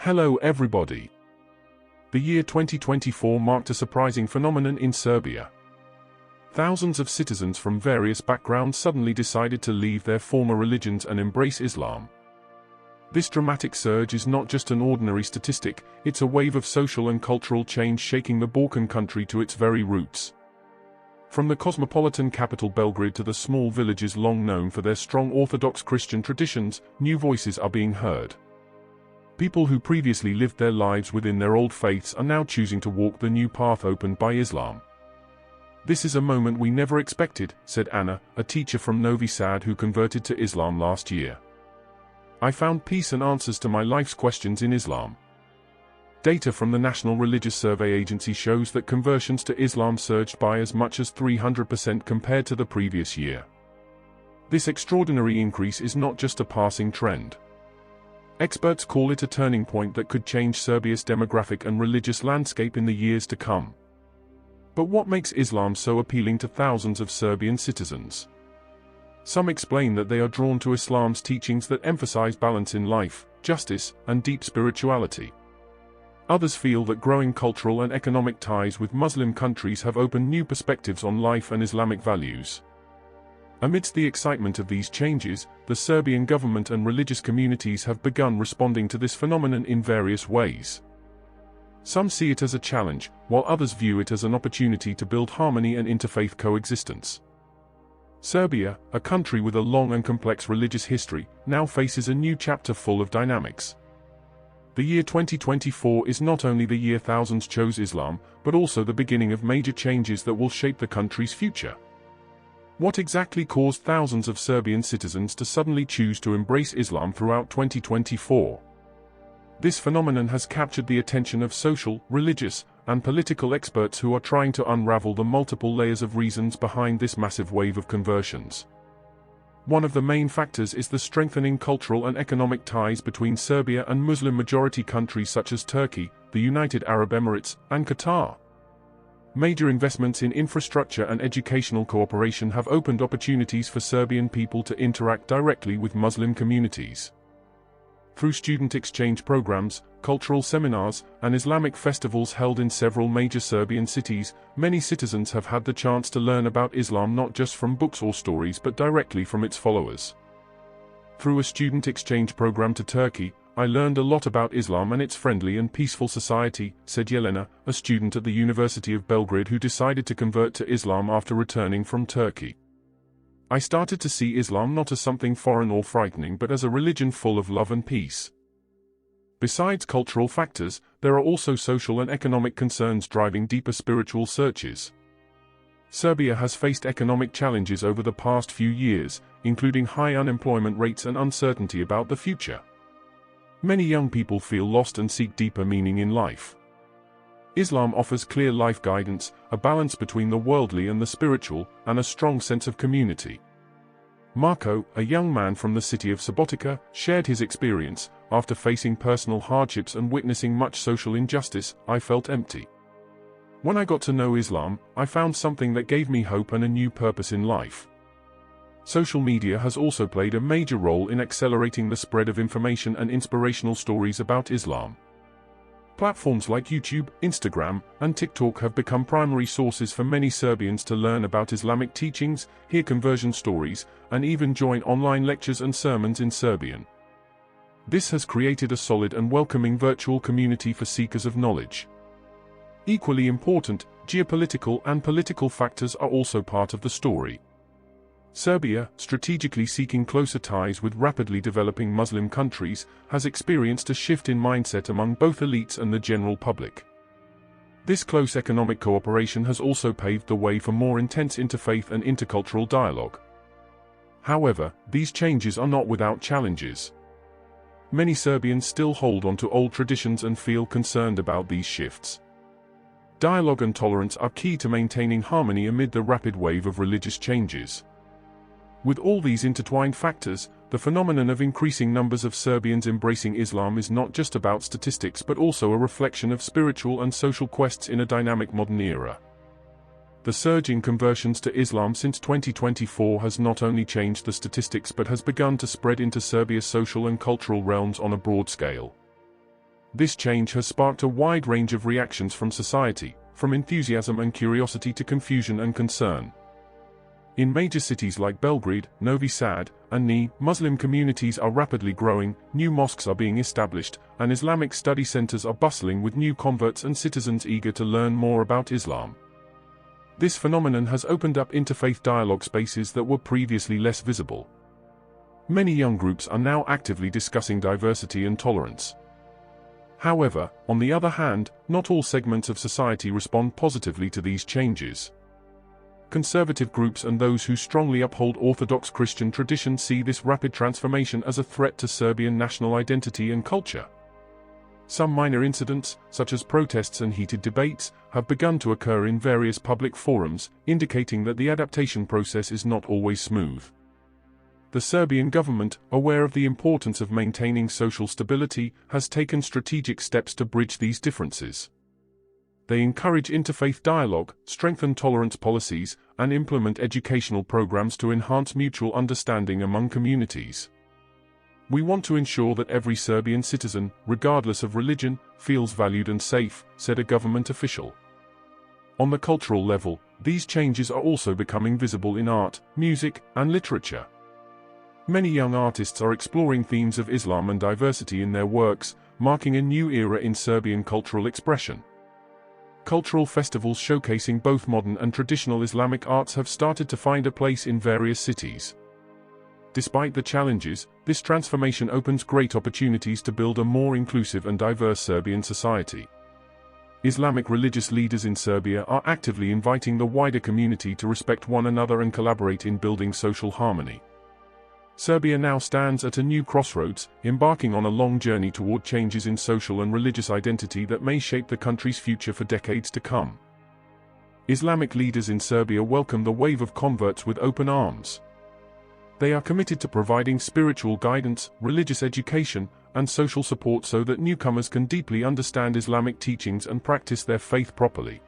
Hello everybody. The year 2024 marked a surprising phenomenon in Serbia. Thousands of citizens from various backgrounds suddenly decided to leave their former religions and embrace Islam. This dramatic surge is not just an ordinary statistic, it's a wave of social and cultural change shaking the Balkan country to its very roots. From the cosmopolitan capital Belgrade to the small villages long known for their strong Orthodox Christian traditions, new voices are being heard. People who previously lived their lives within their old faiths are now choosing to walk the new path opened by Islam. "This is a moment we never expected," said Anna, a teacher from Novi Sad who converted to Islam last year. "I found peace and answers to my life's questions in Islam." Data from the National Religious Survey Agency shows that conversions to Islam surged by as much as 300% compared to the previous year. This extraordinary increase is not just a passing trend. Experts call it a turning point that could change Serbia's demographic and religious landscape in the years to come. But what makes Islam so appealing to thousands of Serbian citizens? Some explain that they are drawn to Islam's teachings that emphasize balance in life, justice, and deep spirituality. Others feel that growing cultural and economic ties with Muslim countries have opened new perspectives on life and Islamic values. Amidst the excitement of these changes, the Serbian government and religious communities have begun responding to this phenomenon in various ways. Some see it as a challenge, while others view it as an opportunity to build harmony and interfaith coexistence. Serbia, a country with a long and complex religious history, now faces a new chapter full of dynamics. The year 2024 is not only the year thousands chose Islam, but also the beginning of major changes that will shape the country's future. What exactly caused thousands of Serbian citizens to suddenly choose to embrace Islam throughout 2024? This phenomenon has captured the attention of social, religious, and political experts who are trying to unravel the multiple layers of reasons behind this massive wave of conversions. One of the main factors is the strengthening cultural and economic ties between Serbia and Muslim-majority countries such as Turkey, the United Arab Emirates, and Qatar. Major investments in infrastructure and educational cooperation have opened opportunities for Serbian people to interact directly with Muslim communities. Through student exchange programs, cultural seminars, and Islamic festivals held in several major Serbian cities, many citizens have had the chance to learn about Islam not just from books or stories but directly from its followers. Through a student exchange program to Turkey, "I learned a lot about Islam and its friendly and peaceful society," said Yelena, a student at the University of Belgrade who decided to convert to Islam after returning from Turkey. "I started to see Islam not as something foreign or frightening but as a religion full of love and peace." Besides cultural factors, there are also social and economic concerns driving deeper spiritual searches. Serbia has faced economic challenges over the past few years, including high unemployment rates and uncertainty about the future. Many young people feel lost and seek deeper meaning in life. Islam offers clear life guidance, a balance between the worldly and the spiritual, and a strong sense of community. Marco, a young man from the city of Subotica, shared his experience. "After facing personal hardships and witnessing much social injustice, I felt empty. When I got to know Islam, I found something that gave me hope and a new purpose in life." Social media has also played a major role in accelerating the spread of information and inspirational stories about Islam. Platforms like YouTube, Instagram, and TikTok have become primary sources for many Serbians to learn about Islamic teachings, hear conversion stories, and even join online lectures and sermons in Serbian. This has created a solid and welcoming virtual community for seekers of knowledge. Equally important, geopolitical and political factors are also part of the story. Serbia, strategically seeking closer ties with rapidly developing Muslim countries, has experienced a shift in mindset among both elites and the general public. This close economic cooperation has also paved the way for more intense interfaith and intercultural dialogue. However, these changes are not without challenges. Many Serbians still hold on to old traditions and feel concerned about these shifts. Dialogue and tolerance are key to maintaining harmony amid the rapid wave of religious changes. With all these intertwined factors, the phenomenon of increasing numbers of Serbians embracing Islam is not just about statistics but also a reflection of spiritual and social quests in a dynamic modern era. The surge in conversions to Islam since 2024 has not only changed the statistics but has begun to spread into Serbia's social and cultural realms on a broad scale. This change has sparked a wide range of reactions from society, from enthusiasm and curiosity to confusion and concern. In major cities like Belgrade, Novi Sad, and Ni, Muslim communities are rapidly growing, new mosques are being established, and Islamic study centers are bustling with new converts and citizens eager to learn more about Islam. This phenomenon has opened up interfaith dialogue spaces that were previously less visible. Many young groups are now actively discussing diversity and tolerance. However, on the other hand, not all segments of society respond positively to these changes. Conservative groups and those who strongly uphold Orthodox Christian tradition see this rapid transformation as a threat to Serbian national identity and culture. Some minor incidents, such as protests and heated debates, have begun to occur in various public forums, indicating that the adaptation process is not always smooth. The Serbian government, aware of the importance of maintaining social stability, has taken strategic steps to bridge these differences. They encourage interfaith dialogue, strengthen tolerance policies, and implement educational programs to enhance mutual understanding among communities. "We want to ensure that every Serbian citizen, regardless of religion, feels valued and safe," said a government official. On the cultural level, these changes are also becoming visible in art, music, and literature. Many young artists are exploring themes of Islam and diversity in their works, marking a new era in Serbian cultural expression. Cultural festivals showcasing both modern and traditional Islamic arts have started to find a place in various cities. Despite the challenges, this transformation opens great opportunities to build a more inclusive and diverse Serbian society. Islamic religious leaders in Serbia are actively inviting the wider community to respect one another and collaborate in building social harmony. Serbia now stands at a new crossroads, embarking on a long journey toward changes in social and religious identity that may shape the country's future for decades to come. Islamic leaders in Serbia welcome the wave of converts with open arms. They are committed to providing spiritual guidance, religious education, and social support so that newcomers can deeply understand Islamic teachings and practice their faith properly.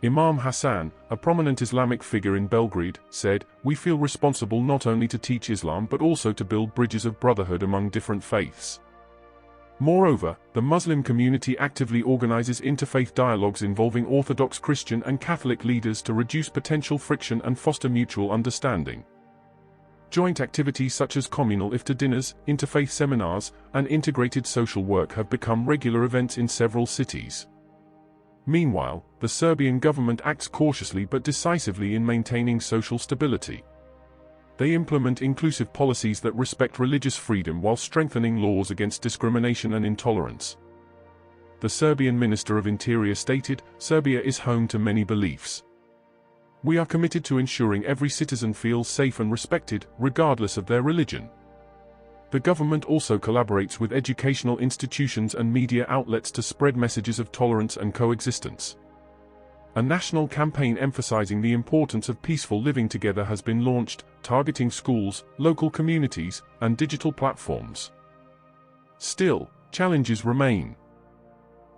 Imam Hassan, a prominent Islamic figure in Belgrade, said, "We feel responsible not only to teach Islam but also to build bridges of brotherhood among different faiths." Moreover, the Muslim community actively organizes interfaith dialogues involving Orthodox Christian and Catholic leaders to reduce potential friction and foster mutual understanding. Joint activities such as communal iftar dinners, interfaith seminars, and integrated social work have become regular events in several cities. Meanwhile, the Serbian government acts cautiously but decisively in maintaining social stability. They implement inclusive policies that respect religious freedom while strengthening laws against discrimination and intolerance. The Serbian Minister of Interior stated, "Serbia is home to many beliefs. We are committed to ensuring every citizen feels safe and respected, regardless of their religion." The government also collaborates with educational institutions and media outlets to spread messages of tolerance and coexistence. A national campaign emphasizing the importance of peaceful living together has been launched, targeting schools, local communities, and digital platforms. Still, challenges remain.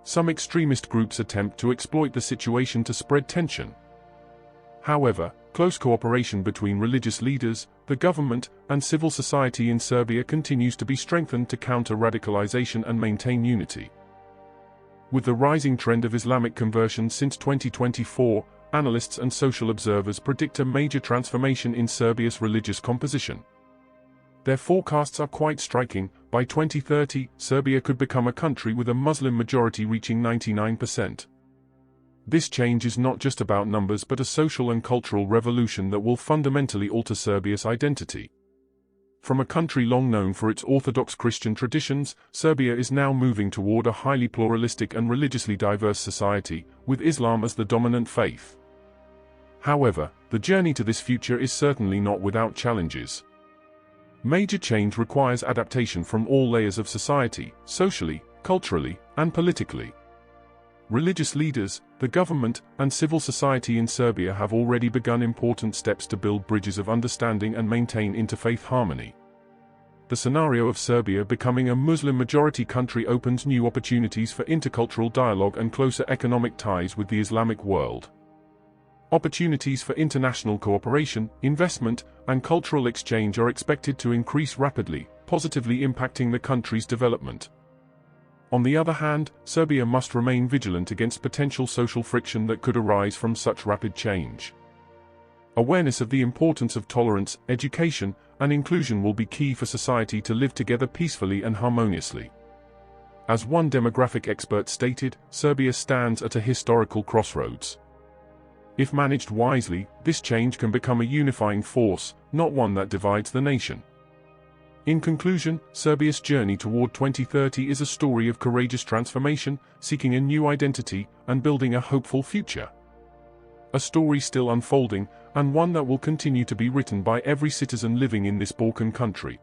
Some extremist groups attempt to exploit the situation to spread tension. However, close cooperation between religious leaders, the government, and civil society in Serbia continues to be strengthened to counter radicalization and maintain unity. With the rising trend of Islamic conversion since 2024, analysts and social observers predict a major transformation in Serbia's religious composition. Their forecasts are quite striking. By 2030, Serbia could become a country with a Muslim majority reaching 99%. This change is not just about numbers but a social and cultural revolution that will fundamentally alter Serbia's identity. From a country long known for its Orthodox Christian traditions, Serbia is now moving toward a highly pluralistic and religiously diverse society, with Islam as the dominant faith. However, the journey to this future is certainly not without challenges. Major change requires adaptation from all layers of society, socially, culturally, and politically. Religious leaders, the government, and civil society in Serbia have already begun important steps to build bridges of understanding and maintain interfaith harmony. The scenario of Serbia becoming a Muslim-majority country opens new opportunities for intercultural dialogue and closer economic ties with the Islamic world. Opportunities for international cooperation, investment, and cultural exchange are expected to increase rapidly, positively impacting the country's development. On the other hand, Serbia must remain vigilant against potential social friction that could arise from such rapid change. Awareness of the importance of tolerance, education, and inclusion will be key for society to live together peacefully and harmoniously. As one demographic expert stated, Serbia stands at a historical crossroads. If managed wisely, this change can become a unifying force, not one that divides the nation. In conclusion, Serbia's journey toward 2030 is a story of courageous transformation, seeking a new identity, and building a hopeful future. A story still unfolding, and one that will continue to be written by every citizen living in this Balkan country.